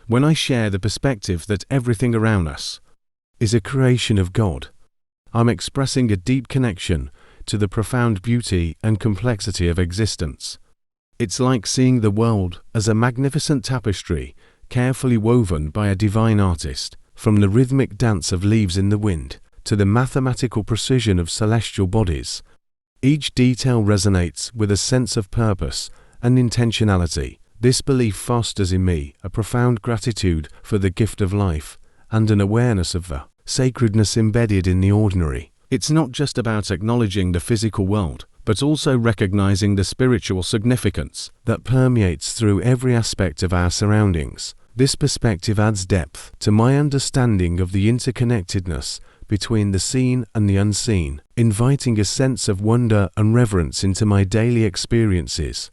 When I share the perspective that everything around us is a creation of God, I'm expressing a deep connection to the profound beauty and complexity of existence. It's like seeing the world as a magnificent tapestry carefully woven by a divine artist, from the rhythmic dance of leaves in the wind to the mathematical precision of celestial bodies. Each detail resonates with a sense of purpose and intentionality. This belief fosters in me a profound gratitude for the gift of life and an awareness of the sacredness embedded in the ordinary. It's not just about acknowledging the physical world, but also recognizing the spiritual significance that permeates through every aspect of our surroundings. This perspective adds depth to my understanding of the interconnectedness between the seen and the unseen, inviting a sense of wonder and reverence into my daily experiences.